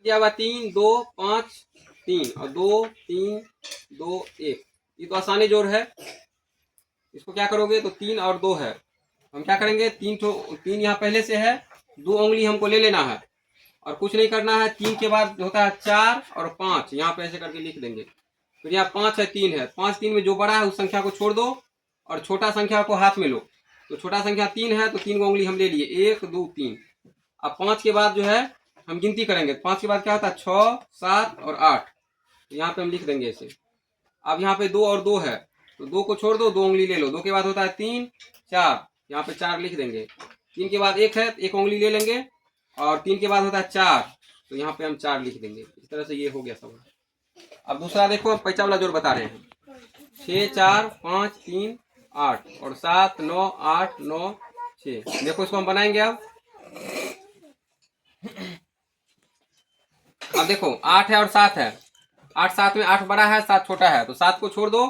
दिया हुआ 3 2 5 3 और 2 3 2 1। ये तो आसानी जोड़ है। इसको क्या करोगे तो 3 और 2 है, हम क्या करेंगे 3 यहाँ पहले से है, 2 उंगली हमको ले लेना है और कुछ नहीं करना है। 3 के बाद होता है 4 और 5, यहाँ पे ऐसे करके लिख देंगे। फिर यहाँ 5 है 3 है, 5 3 में जो बड़ा है उस संख्या को छोड़ दो और छोटा संख्या को हाथ में लो। तो छोटा संख्या 3 है तो 3 उंगली हम ले लिए 1 2 3। अब 5 के बाद जो है हम गिनती करेंगे। 5 के बाद क्या होता है 6 7 और 8, तो यहाँ पे हम लिख देंगे ऐसे। अब यहाँ पे 2 और 2 है तो 2 को छोड़ दो, 2 उंगली ले लो। 2 के बाद होता है 3 4, यहाँ पे 4 लिख देंगे। 3 के बाद 1 है, 1 उंगली ले लेंगे और 3 के बाद होता है 4, तो यहाँ पे हम 4 लिख देंगे। इस तरह से ये हो गया सब। अब दूसरा देखो, हम पैसा वाला जोड़ बता रहे हैं। 6 4 5 3 8 और 7 9 8 9 6। देखो इसको हम बनाएंगे। अब देखो 8 है और 7 है, 8 7 में 8 बड़ा है 7 छोटा है, तो 7 को छोड़ दो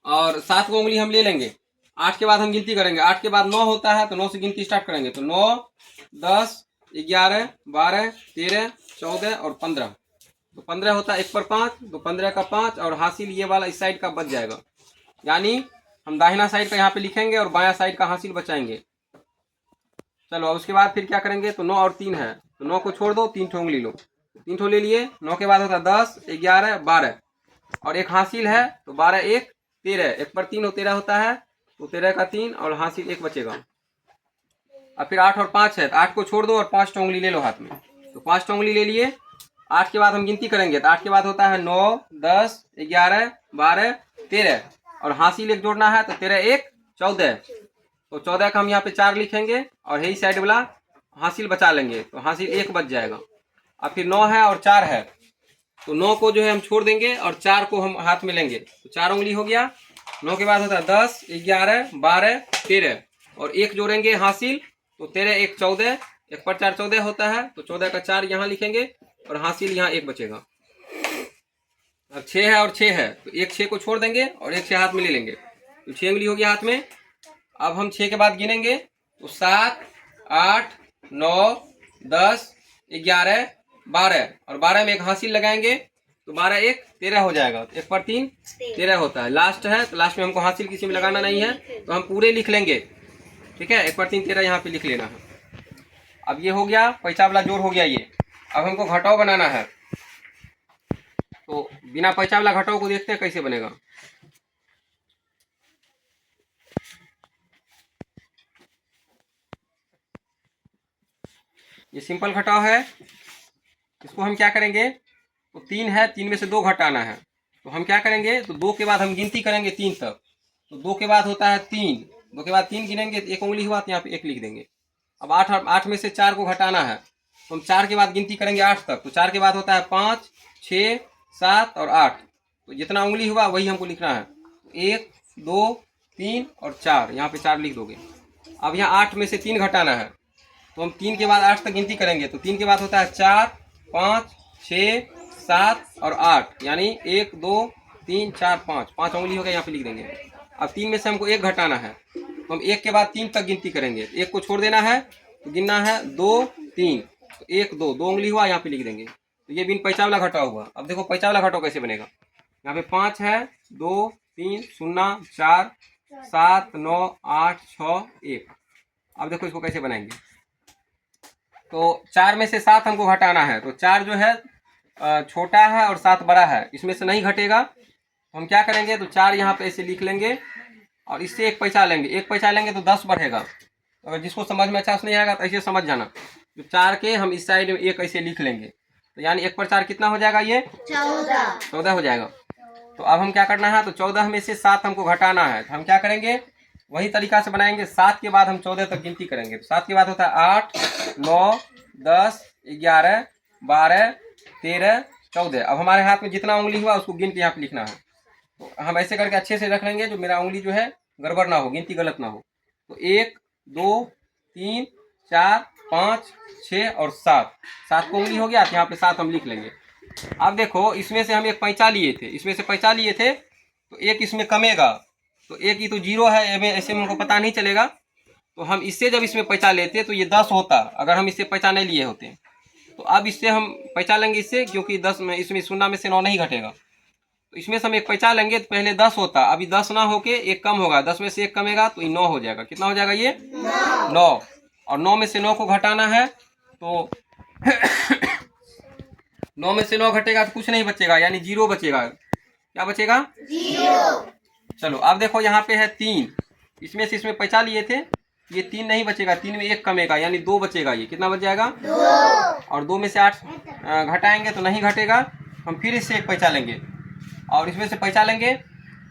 और 7 को उंगली हम ले लेंगे। 8 के बाद हम गिनती करेंगे। 8 के बाद 9 होता है तो 9 से गिनती स्टार्ट करेंगे। तो 9 10 11 12 13 14 और 15। तो 15 होता है 1 पर 5, तो 15 का 5 और हासिल ये वाला इस साइड का बच जाएगा। यानी हम दाहिना साइड का यहाँ पे लिखेंगे और बायां साइड का हासिल बचाएंगे। चलो अब उसके बाद फिर क्या करेंगे, तो 9 और 3 है तो 9 को छोड़ दो, 3 ठो उंगली लो। 3 ठो ले लिए। 9 के बाद होता है 10 11 12 और एक हासिल है तो 12 1 13। 1 पर 3 13 होता है, तो 13 का 3 और हासिल 1 बचेगा। अब फिर 8 और 5 है तो 8 को छोड़ दो और 5 ठो उंगली ले लो हाथ में। तो 5 ठो उंगली ले लिए। 8 के बाद हम गिनती करेंगे। तो 8 के बाद होता है 9 10 11 12 13 और हासिल 1 जोड़ना है तो 13 1 14। तो 14 का हम यहाँ पे 4 लिखेंगे और यही साइड वाला हासिल बचा लेंगे, तो हासिल 1 बच जाएगा। अब फिर 9 है और 4 है तो 9 को जो है हम छोड़ देंगे और 4 को हम हाथ में लेंगे, तो 4 उंगली हो गया। 9 के बाद होता है 10 11 12 13 और 1 जोड़ेंगे हासिल, तो 13 1 14। 1 पर 4 14 होता है, तो 14 का 4 यहाँ लिखेंगे और हासिल यहाँ 1 बचेगा। अब 6 है और 6 है तो 1 6 को छोड़ देंगे और 1 6 हाथ में ले लेंगे, तो 6 उंगली हो गया हाथ में। अब हम 6 के बाद गिनेंगे तो 7 8 9 10 11 12 और 12 में एक हासिल लगाएंगे तो 12 1 13 हो जाएगा। 1 पर 3 13 होता है। लास्ट है तो लास्ट में हमको हासिल किसी में लगाना नहीं है, तो हम पूरे लिख लेंगे। ठीक है, 1 पर 3 13 यहाँ पे लिख लेना है। अब ये हो गया पैसा वाला जोड़ हो गया ये। अब हमको घटाव बनाना है, तो बिना पैसा वाला घटाव को देखते हैं कैसे बनेगा। ये सिंपल घटाव है। इसको हम क्या करेंगे, तो 3 है, 3 में से 2 घटाना है, तो हम क्या करेंगे, तो 2 के बाद हम गिनती करेंगे 3 तक। तो 2 के बाद होता है 3, 2 के बाद 3 गिनेंगे तो 1 उंगली हुआ तो यहाँ पे 1 लिख देंगे। अब 8 में से 4 को घटाना है, तो हम 4 के बाद गिनती करेंगे 8 तक। तो 4 के बाद होता है 5 6 7 और 8, तो जितना उंगली हुआ वही हमको लिखना है। 1 2 3 और 4, यहाँ पे 4 लिख दोगे। अब यहाँ 8 में से 3 घटाना है, तो हम 3 के बाद 8 तक गिनती करेंगे। तो 3 के बाद होता है 4 5 6 7 और 8, यानी 1 2 3 4 5, 5 उंगली हो गया, यहाँ पे लिख देंगे। अब 3 में से हमको 1 घटाना है, तो हम 1 के बाद 3 तक गिनती करेंगे। 1 को छोड़ देना है, तो गिनना है 2 3, तो 1 2 2 उंगली हुआ, यहाँ पे लिख देंगे। तो ये बिन पैसा वाला घटाव हुआ। अब देखो पैसा वाला घटाव कैसे बनेगा। यहाँ पे 5 है 2 3 0 4 7 9 8 6 1। अब देखो इसको कैसे बनाएंगे। तो 4 में से 7 हमको घटाना है, तो 4 जो है छोटा है और 7 बड़ा है, इसमें से नहीं घटेगा। तो हम क्या करेंगे, तो 4 यहाँ पे ऐसे लिख लेंगे और इससे 1 पैसा लेंगे। 1 पैसा लेंगे तो 10 बढ़ेगा। तो अगर जिसको समझ में अच्छा से नहीं आएगा तो ऐसे समझ जाना। तो 4 के हम इस साइड में 1 ऐसे लिख लेंगे, तो यानी 1 पर 4 कितना हो जाएगा, ये 14 हो जाएगा। तो अब हम क्या करना है, तो 14 में से 7 हमको घटाना है, तो हम क्या करेंगे, वही तरीका से बनाएंगे। 7 के बाद हम 14 तक गिनती करेंगे। तो 7 के बाद होता है 8 9 10 11 12 13 14। अब हमारे हाथ में जितना उंगली हुआ उसको गिन के यहाँ पे लिखना है। तो हम ऐसे करके अच्छे से रख लेंगे, जो मेरा उंगली जो है गड़बड़ ना हो, गिनती गलत ना हो। तो 1 2 3 4 5 6 और 7, 7 को उंगली हो गया, तो यहाँ पे 7 हम लिख लेंगे। अब देखो इसमें से हम एक पैसा लिए थे, इसमें से पैसा लिए थे, तो एक इसमें कमेगा, तो एक ही तो 0 है, ऐसे में हमको पता नहीं चलेगा। तो हम इससे जब इसमें पैसा लेते तो ये 10 होता, अगर हम इससे पैसा नहीं लिए होते। तो अब इससे हम पैंचा लेंगे इससे, क्योंकि 10 में इसमें 0 में से 9 नहीं घटेगा, तो इसमें से हम एक पैंचा लेंगे। तो पहले 10 होता, अभी 10 ना होके एक कम होगा, 10 में से एक कमेगा तो ये 9 हो जाएगा। कितना हो जाएगा ये 9, और 9 में से 9 को घटाना है, तो 9 में से 9 घटेगा तो कुछ नहीं बचेगा, यानी 0 बचेगा। क्या बचेगा 0। चलो अब देखो यहाँ पे है 3, इसमें से इसमें पैंचा लिए थे, ये 3 नहीं बचेगा, 3 में एक कमेगा यानी 2 बचेगा। ये कितना बच जाएगा 2, और 2 में से 8 घटाएंगे तो नहीं घटेगा, हम फिर इससे एक पैंचा लेंगे, और इसमें से पैंचा लेंगे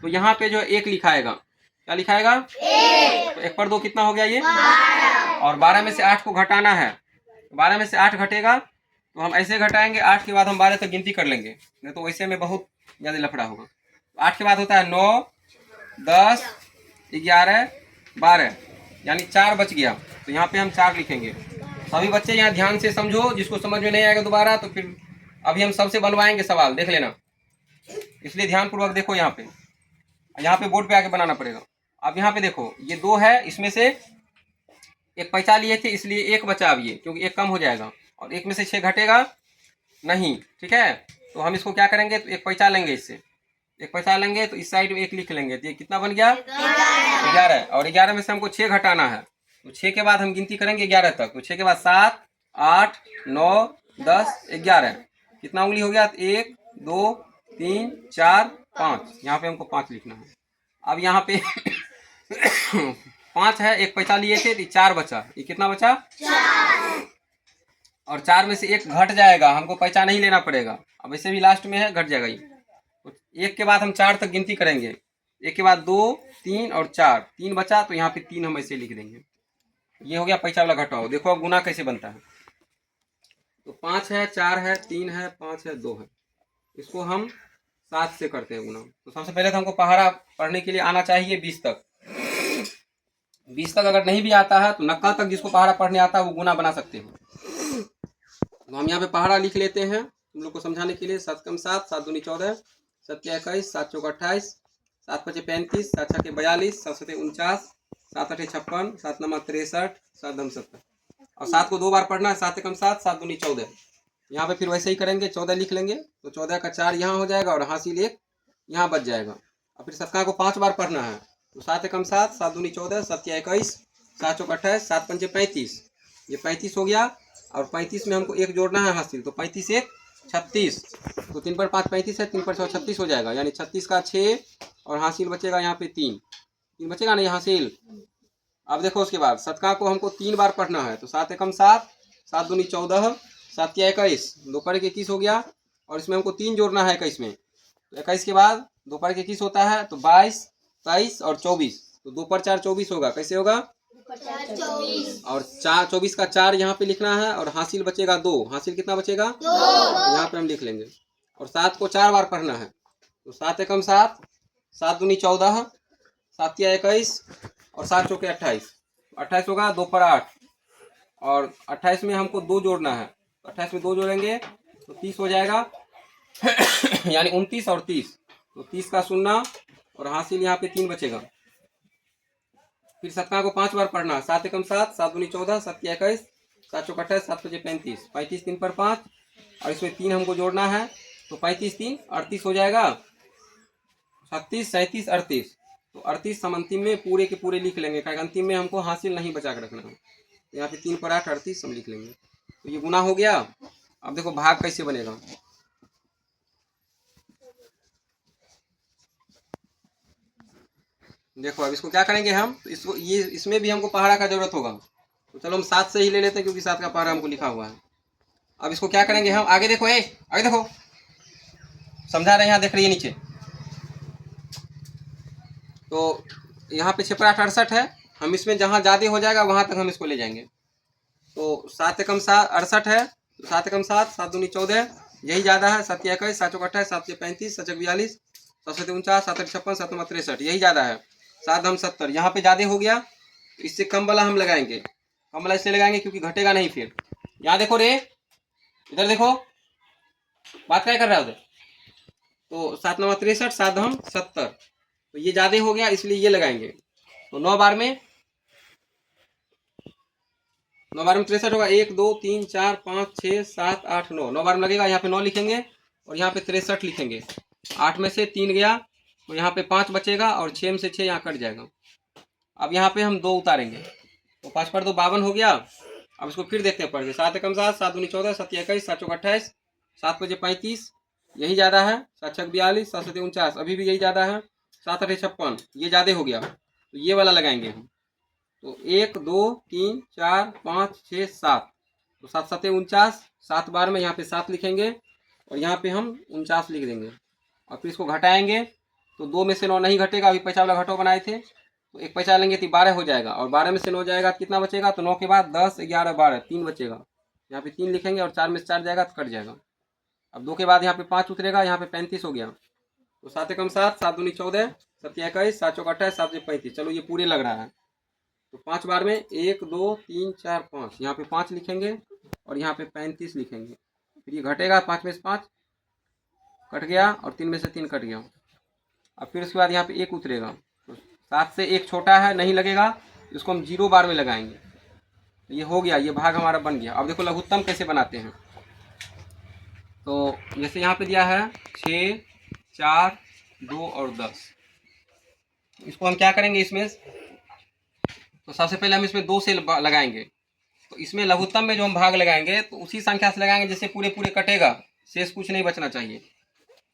तो यहाँ पे जो 1 लिखाएगा, क्या लिखाएगा 1, तो 1 पर 2 कितना हो गया ये 12, और 12 में से 8 को घटाना है, 12 में से 8 घटेगा तो हम ऐसे घटाएंगे, 8 के बाद हम 12 तक गिनती कर लेंगे, नहीं तो वैसे में बहुत ज़्यादा लफड़ा होगा। 8 के बाद होता है 9, 10, 11, 12, यानी 4 बच गया, तो यहाँ पे हम 4 लिखेंगे। सभी बच्चे यहाँ ध्यान से समझो, जिसको समझ में नहीं आएगा दोबारा तो फिर अभी हम सबसे बनवाएंगे सवाल, देख लेना, इसलिए ध्यानपूर्वक देखो। यहाँ पे बोर्ड पे आके बनाना पड़ेगा। अब यहाँ पे देखो ये 2 है, इसमें से एक पैंचा लिए थे इसलिए 1 बचा अब ये, क्योंकि 1 कम हो जाएगा, और 1 में से 6 घटेगा नहीं, ठीक है। तो हम इसको क्या करेंगे, तो एक पैंचा लेंगे, इससे एक पैंचा लेंगे तो इस साइड में 1 लिख लेंगे, तो ये कितना बन गया 11, और 11 में से हमको 6 घटाना है, तो 6 के बाद हम गिनती करेंगे 11 तक, तो 6 के बाद 7, 8, 9, 10, 11, कितना उंगली हो गया, 1, 2, 3, 4, 5, यहाँ पे हमको 5 लिखना है। अब यहाँ पे 5 है, एक पैंचा लिए थे तो 4 बचा, ये कितना बचा 4, और 4 में से 1 घट जाएगा, हमको पैंचा नहीं लेना पड़ेगा, अब वैसे भी लास्ट में है घट जाएगा ये। तो 1 के बाद हम 4 तक गिनती करेंगे, 1 के बाद 2, 3 और 4, 3 बचा, तो यहाँ पे 3 हम ऐसे लिख देंगे। ये हो गया पैंचा वाला घटाओ। देखो अब गुना कैसे बनता है, तो 5 है, 4 है, 3 है, 5 है, 2 है, इसको हम 7 से करते हैं गुना। तो सबसे पहले तो हमको पहाड़ा पढ़ने के लिए आना चाहिए 20 तक। 20 तक अगर नहीं भी आता है तो नक्का तक जिसको पहाड़ा पढ़ने आता है वो गुना बना सकते हैं। तो हम यहाँ पे पहाड़ा लिख लेते हैं तुम लोग को समझाने के लिए। 7 कम 7, 7 दूनी 14, 7 के 21, 7 चौका 28, 7 पचे 35, 7 छके 42, 7 सते 49, 7 अठे 56, 7 नमा 63, 7 दम 70, और 7 को 2 बार पढ़ना है। 7 कम 7, 7 दूनी 14, यहाँ पे फिर वैसे ही करेंगे, 14 लिख लेंगे, तो 14 का 4 यहाँ हो जाएगा और हासिल 1 यहाँ बच जाएगा। और फिर सबका को 5 बार पढ़ना है, तो 7 कम 7, 7 दूनी 14, 7 के 21, 7 चौका 28, 7 पंचे 35, ये 35 हो गया, और 35 में हमको 1 जोड़ना है हासिल, तो 35 1 36, तो 3 पर 5 35 है, 3 पर 6 36 हो जाएगा, यानी 36 का 6 और हासिल बचेगा यहाँ पे 3 बचेगा नहीं हासिल। अब देखो उसके बाद शतका को हमको 3 बार पढ़ना है, तो 7 एकम 7, 7 दूनी 14, 7 के 21, 2 पर 21 हो गया, और इसमें हमको 3 जोड़ना है 21 में, तो 21 के बाद 2 पर 21 होता है, तो 22, 23 और 24, तो 2 पर 4 24 होगा। कैसे होगा 24, और 24 का 4 यहाँ पे लिखना है, और हासिल बचेगा 2, हासिल कितना बचेगा 2, यहाँ पे हम लिख लेंगे, और 7 को 4 बार पढ़ना है, तो 7 एकम 7, 7 दूनी 14, 7 के 21 और 7 चौके 28, 28 होगा, 2 पर 8, और 28 में हमको 2 जोड़ना है, 28 में 2 जोड़ेंगे तो 30 हो जाएगा यानी 29 और 30, तो 30 का 0 और हासिल यहाँ पे 3 बचेगा। फिर शतका को 5 बार पढ़ना, 7 एकम 7, 7 दूनी 14, 7 के 21, 7 चौका 28, 7 पचे 35, 35 3 पर 5, और इसमें 3 हमको जोड़ना है, तो 35 3 38 हो जाएगा, 36 37 38, तो 38 हम अंतिम में पूरे के पूरे लिख लेंगे, क्योंकि अंतिम में हमको हासिल नहीं बचा के रखना है। यहाँ पे 3 पर 8 38 हम लिख लेंगे, तो ये गुना हो गया। अब देखो भाग कैसे बनेगा, देखो अब इसको क्या करेंगे हम, तो इसको ये इसमें भी हमको पहाड़ा का जरूरत होगा, तो चलो हम 7 से ही ले लेते हैं, क्योंकि 7 का पहाड़ा हमको लिखा हुआ है। अब इसको क्या करेंगे हम, आगे देखो, आगे देखो समझा रहे हैं, यहाँ देख रही है नीचे, तो यहाँ पे 6 पर 8 68 है, हम इसमें जहाँ ज़्यादा हो जाएगा वहाँ तक हम इसको ले जाएंगे, तो 7 एकम 7 68 है, तो 7 एकम 7, 7 दूनी 14, यही ज़्यादा है, 7 के 21, 7 चौका 28, 7 के 35, 7 चौक 42, 7 सते 49, 7 अठे 56, 7 नमा 63, यही ज़्यादा है, 7 दम 70, यहाँ पे ज़्यादा हो गया, तो इससे कम वाला हम लगाएंगे, कम वाला इसलिए लगाएंगे क्योंकि घटेगा नहीं। फिर यहाँ देखो रे, इधर देखो बात क्या कर रहा है उधर, तो 7 नमा 63, 7 दम 70, तो ये ज़्यादा हो गया इसलिए ये लगाएंगे, तो 9 बार में 9 बार में 63 होगा, 1 2 3 4 5 6 7 8 9, 9 बार में लगेगा। यहाँ पे 9 लिखेंगे और यहाँ पे 63 लिखेंगे। 8 में से 3 गया तो यहाँ पे 5 बचेगा और 6 में से 6 यहाँ कट जाएगा। अब यहाँ पे हम 2 उतारेंगे तो 5 पर 2 52 हो गया। अब इसको फिर देखते हैं पढ़ के। 7 एकम 7, 7 दूनी 14, 7 21, 7 चौक 28, 7 5 35, यही ज़्यादा है। 7 छक 42, 7 7 49, अभी भी यही ज़्यादा है। 7 8 56, ये ज़्यादा हो गया तो ये वाला लगाएंगे हम। तो 1 2 3 4 5 6 7, तो 7 7 49, 7 बार में यहाँ पे 7 लिखेंगे और यहाँ पे हम 49 लिख देंगे। और फिर इसको घटाएंगे तो 2 में से 9 नहीं घटेगा, अभी पैसा वाला घटो बनाए थे तो एक पैसा लेंगे तो 12 हो जाएगा। और 12 में से 9 जाएगा तो कितना बचेगा, तो 9 के बाद 10 11 12 3 बचेगा। यहाँ पे 3 लिखेंगे और 4 में से 4 जाएगा तो कट जाएगा। अब 2 के बाद यहाँ पे 5 उतरेगा, यहाँ पे 35 हो गया। तो 7 एकम 7, 7 दूनी 14, 7 21, 7 चौक 28, 7 से 35, चलो ये पूरे लग रहा है। तो 5 बार में 1 2 3 4 5, यहाँ पे 5 लिखेंगे और यहाँ पे 35 लिखेंगे। फिर ये घटेगा, 5 में से 5 कट गया और 3 में से 3 कट गया। अब फिर उसके बाद यहाँ पे 1 उतरेगा, तो 7 से 1 छोटा है, नहीं लगेगा, इसको हम 0 बार में लगाएंगे। तो ये हो गया, ये भाग हमारा बन गया। अब देखो लघुत्तम कैसे बनाते हैं। तो जैसे यहाँ पे दिया है 6 4 2 और 10, इसको हम क्या करेंगे इसमें, तो सबसे पहले हम इसमें 2 से लगाएंगे। तो इसमें लघुत्तम में जो हम भाग लगाएंगे तो उसी संख्या से लगाएंगे जिससे पूरे पूरे कटेगा, शेष कुछ नहीं बचना चाहिए।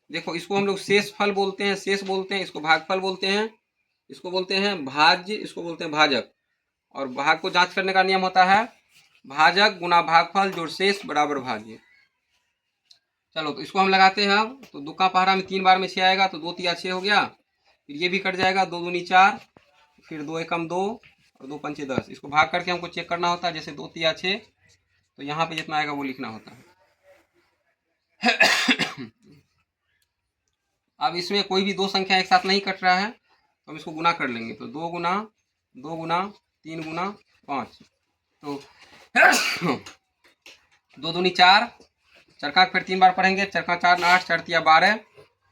देखो इसको हम लोग शेष फल बोलते हैं, शेष बोलते हैं, इसको भागफल बोलते हैं, इसको बोलते हैं भाज्य, इसको बोलते हैं भाजक। और भाग को जांच करने का नियम होता है भाजक गुना भागफल जोड़ शेष बराबर भाज्य। चलो तो इसको हम लगाते हैं। अब तो 2 का पहाड़ा में 3 बार में 6 आएगा, तो 2 तिया 6 हो गया। फिर ये भी कट जाएगा, 2 दूनी 4, फिर 2 एकम 2 और 2 पंचे 10। इसको भाग करके हमको चेक करना होता है, जैसे 2 तिया 6, तो यहाँ पे जितना आएगा वो लिखना होता है। अब इसमें कोई भी 2 संख्या एक साथ नहीं कट रहा है तो हम इसको गुना कर लेंगे। तो 2 गुना 2 गुना 3 गुना 5, तो 2 दूनी 4, चरखा फिर 3 बार पढ़ेंगे, चरखा 4 8, 4 तिया 12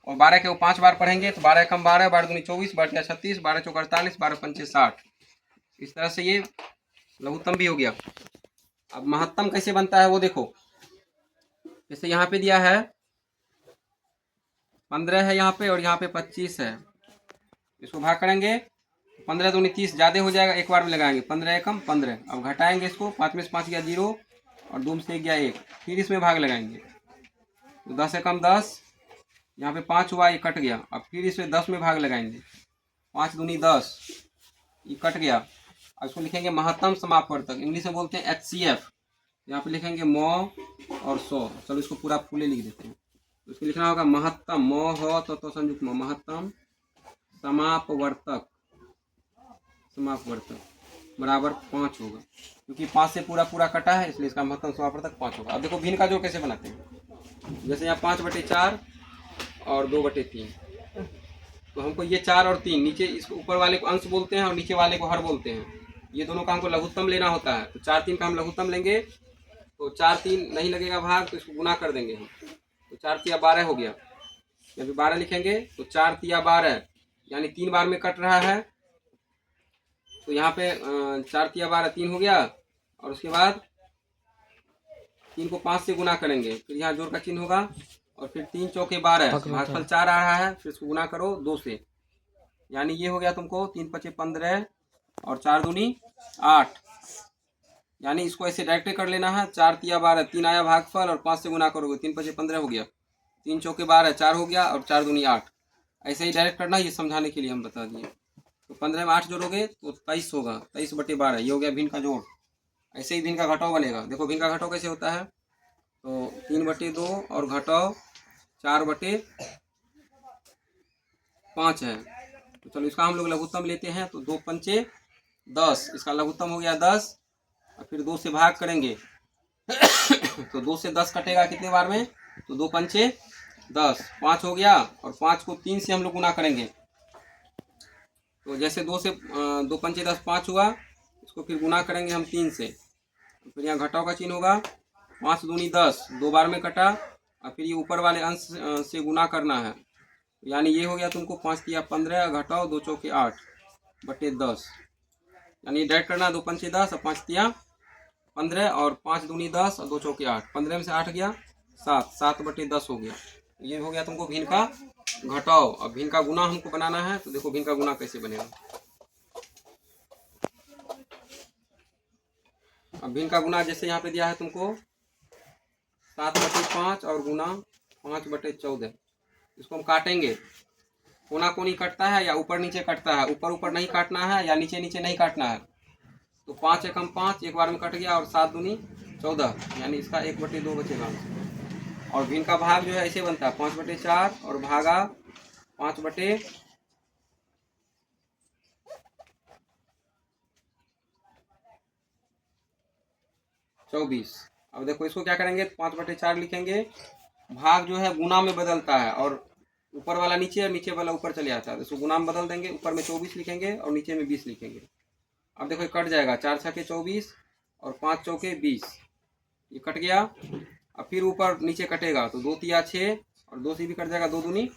और 12 के वो 5 बार पढ़ेंगे। तो 12 एकम 12, 12 दूनी 24, 12 तिया 36, 12 चौक 48, 12 पंचे 60। इस तरह से ये लघुत्तम भी हो गया। अब महत्तम कैसे बनता है वो देखो। जैसे यहाँ पे दिया है 15 है यहाँ पे और यहाँ पे 25 है, इसको भाग करेंगे 15 दूनी 30, ज़्यादा हो जाएगा, एक बार में लगाएंगे 15 एकम 15। अब घटाएंगे इसको, 5 में से 5 गया 0 और 2 में से 1 गया 1, फिर इसमें भाग लगाएंगे। तो 10 एकम 10, यहाँ पे 5 हुआ, ये कट गया। अब फिर इसमें 10 में भाग लगाएंगे, 5 दूनी 10, ये कट गया। अब इसको लिखेंगे महत्तम समापवर्तक, इंग्लिश में बोलते हैं HCF। यहाँ पे लिखेंगे मौ और 100। चलो इसको पूरा फूले लिख देते हैं। तो इसको लिखना होगा महत्तम, मौ हो तो संयुक्त म, महत्तम समापवर्तक, समापवर्तक बराबर 5 होगा, क्योंकि 5 से पूरा पूरा कटा है इसलिए इसका महत्तम समापवर्तक 5 होगा। अब देखो भिन्न का जोड़ कैसे बनाते हैं। जैसे यहाँ 5/4 और 2/3, तो हमको ये 4 और 3, नीचे इसको ऊपर वाले को अंश बोलते हैं और नीचे वाले को हर बोलते हैं। ये दोनों का हमको लघुत्तम लेना होता है। तो 4 3 का हम लघुत्तम लेंगे, तो 4 3 नहीं लगेगा भाग, तो इसको गुना कर देंगे हम। तो 4 तिया 12 हो गया, जब 12 लिखेंगे तो 4 तिया 12, यानी 3 बार में कट रहा है। तो यहाँ पे 4 तिया 12 3 हो गया, और उसके बाद 3 को 5 से गुना करेंगे, फिर यहाँ जोड़ का चिन्ह होगा, और फिर 3 चौके 12, भागफल 4 आ रहा है, फिर इसको गुना करो 2 से, यानी ये हो गया तुमको 3 5 15 और 4 दूनी 8। यानी इसको ऐसे डायरेक्ट कर लेना है, 4 तिया 12, 3 आया भागफल और 5 से गुना करोगे, 3 5 15 हो गया, 3 चौके 12, 4 हो गया और 4 दूनी 8। ऐसे ही डायरेक्ट करना, ये समझाने के लिए हम बता दिए। तो 15 में 8 जोड़ोगे तो 23 होगा, 23/12, ये हो गया भिन्न का जोड़। ऐसे ही भिन्न का घटाव बनेगा। देखो भिन्न का घटाव कैसे होता है, तो 3/2 और घटाव 4/5 है। तो चलो इसका हम लोग लघुत्तम लेते हैं। तो 2 पंचे 10, इसका लघुत्तम हो गया 10, और फिर 2 से भाग करेंगे तो 2 से 10 कटेगा कितने बार में, तो 2 पंचे 10, 5 हो गया, और 5 को 3 से हम लोग गुना करेंगे। तो जैसे 2 पंचे 10 5 हुआ, इसको फिर गुना करेंगे हम 3 से, फिर यहाँ घटाव का चिन्ह होगा, 5 दूनी 10, 2 बार में कटा, और फिर ये ऊपर वाले अंश से गुना करना है, यानी ये हो गया तुमको 5 तिया 15, घटाओ 2 चौके 8/10, यानी डायरेक्ट करना, 2 पंचे 10 और 5 तिया 15 और 5 दूनी 10 और 2 चौके 8, 15 में से 8 गया 7, 7/10 हो गया। ये हो गया तुमको भिन्न का घटाओ। अब भिन्न का गुना हमको बनाना है, तो देखो भिन्न का गुना कैसे बनेगा। अब भिन्न का गुना जैसे यहाँ पे दिया है तुमको 7/5 और गुना 5/14। इसको हम काटेंगे, कोना कोनी कटता है या ऊपर नीचे कटता है, ऊपर ऊपर नहीं काटना है या नीचे नीचे नहीं काटना है। तो 5 एकम 5 एक बार में कट गया और 7 दूनी 14, यानी इसका 1/2 बचेगा। और भिन्न का भाग जो है ऐसे बनता है 5/4 और भागा 5/24। अब देखो इसको क्या करेंगे, 5/4 लिखेंगे, भाग जो है गुना में बदलता है और ऊपर वाला नीचे और नीचे वाला ऊपर चले जाता है। तो इसको गुना में बदल देंगे, ऊपर में 24 लिखेंगे और नीचे में 20 लिखेंगे। अब देखो ये कट जाएगा, 4 छके 24 और 5 चौके 20, ये कट गया। अब फिर ऊपर नीचे कटेगा तो 2 तिया 6 और 2 से भी कट जाएगा, 2 दूनी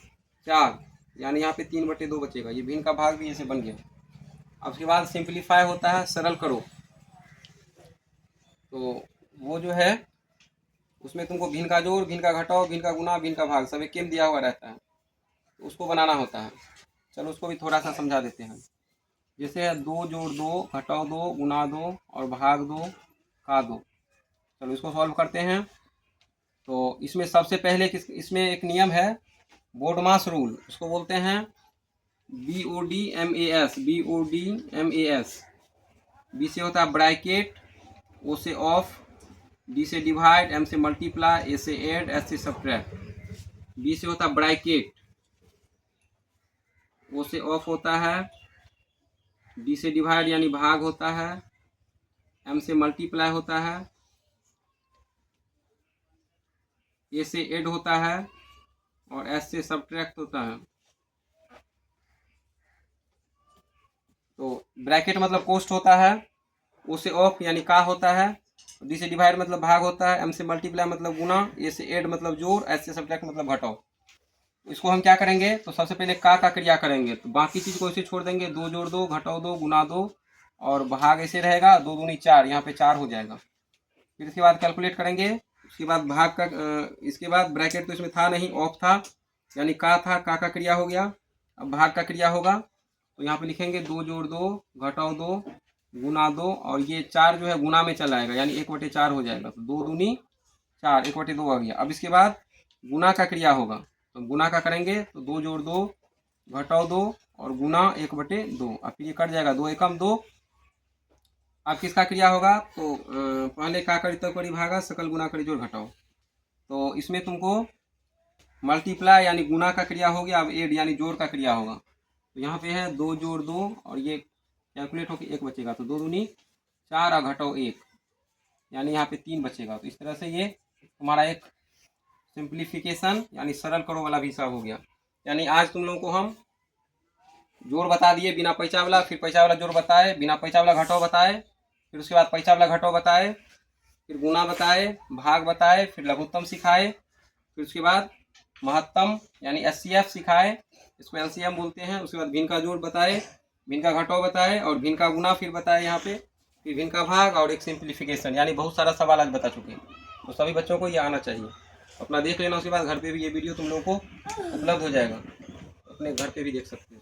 4, यानी यहाँ पे 3/2 बचेगा। ये भिन्न का भाग भी ऐसे बन गया। अब उसके बाद सिंप्लीफाई होता है, सरल करो। तो वो जो है उसमें तुमको भिन्न का जोड़, भिन्न का घटाओ, भिन्न का गुना, भिन्न का भाग सब एक दिया हुआ रहता है, तो उसको बनाना होता है। चलो उसको भी थोड़ा सा समझा देते हैं। जैसे है 2 जोड़ 2 घटाओ 2 गुना 2 और भाग 2 का 2। चलो इसको सॉल्व करते हैं। तो इसमें सबसे पहले इसमें एक नियम है, बोडमास रूल, उसको बोलते हैं BODMAS। BODMAS, बी से होता है ब्रैकेट, ओ से ऑफ, डी से डिवाइड, एम से मल्टीप्लाई, ए से ऐड, एस से सब्ट्रैक्ट। बी से होता है ब्रैकेट, ओ से ऑफ होता है, डी से डिवाइड यानी भाग होता है, एम से मल्टीप्लाई होता है, ए से ऐड होता है और एस से सब्ट्रैक्ट होता है। तो ब्रैकेट मतलब कोष्ठ होता है, ओ से ऑफ यानी का होता है, डी से डिवाइड मतलब भाग होता है, एम से मल्टीप्लाई मतलब गुना, ए से ऐड मतलब जोड़, एस से सब्ट्रैक्ट मतलब घटाओ। इसको हम क्या करेंगे, तो सबसे पहले का क्रिया करेंगे, तो बाकी चीज़ को इसे छोड़ देंगे। 2 जोड़ 2 घटाओ 2 गुना 2 और भाग ऐसे रहेगा, 2 दूनी 4, यहाँ पे 4 हो जाएगा। फिर इसके बाद कैलकुलेट करेंगे, उसके बाद भाग का, इसके बाद ब्रैकेट तो इसमें था नहीं, ऑफ था, यानी का था, का क्रिया हो गया। अब भाग का क्रिया होगा, तो यहाँ पे लिखेंगे 2 जोड़ 2 घटाओ 2 गुना 2 और ये 4 जो है गुना में चला आएगा, यानी 1/4 हो जाएगा। तो 2 दूनी 4, 1/2 आ गया। अब इसके बाद गुना का क्रिया होगा, तो गुना का करेंगे, तो 2 जोड़ 2 घटाओ 2 और गुना 1/2। अब फिर ये कट जाएगा, 2 एकम 2। अब किसका क्रिया होगा, तो पहले का करी तब करी भागा, सकल गुना करी जोड़ घटाओ। तो इसमें तुमको मल्टीप्लाई यानी गुना का क्रिया हो गया। अब ऐड यानी जोड़ का क्रिया होगा। तो यहाँ पे है 2 जोड़ 2 और ये कैलकुलेट होकर 1 बचेगा, तो 2 दूनी 4 और घटाओ 1, यानी यहाँ पे 3 बचेगा। तो इस तरह से ये तुम्हारा एक सिंप्लीफिकेशन यानी सरल करो वाला भी हिसाब हो गया। यानी आज तुम लोगों को हम जोड़ बता दिए बिना पैसा वाला, फिर पैसा वाला जोड़ बताए, बिना पैसा वाला घटाओ बताए, फिर उसके बाद पैसा वाला घटाओ बताए, फिर गुना बताए, भाग बताए, फिर लघुत्तम सिखाए, फिर उसके बाद महत्तम यानी SCF सिखाए, इसको LCM बोलते हैं। उसके बाद भिन्न का जोड़ बताए, भिन्न का घटाओ बताए और भिन्न का गुना फिर बताए यहाँ पे, फिर भिन्न का भाग और एक सिंप्लीफिकेशन, यानी बहुत सारा सवाल आज बता चुके हैं। तो सभी बच्चों को ये आना चाहिए। अपना देख लेना, उसके बाद घर पे भी ये वीडियो तुम लोगों को उपलब्ध हो जाएगा, अपने घर पे भी देख सकते हो।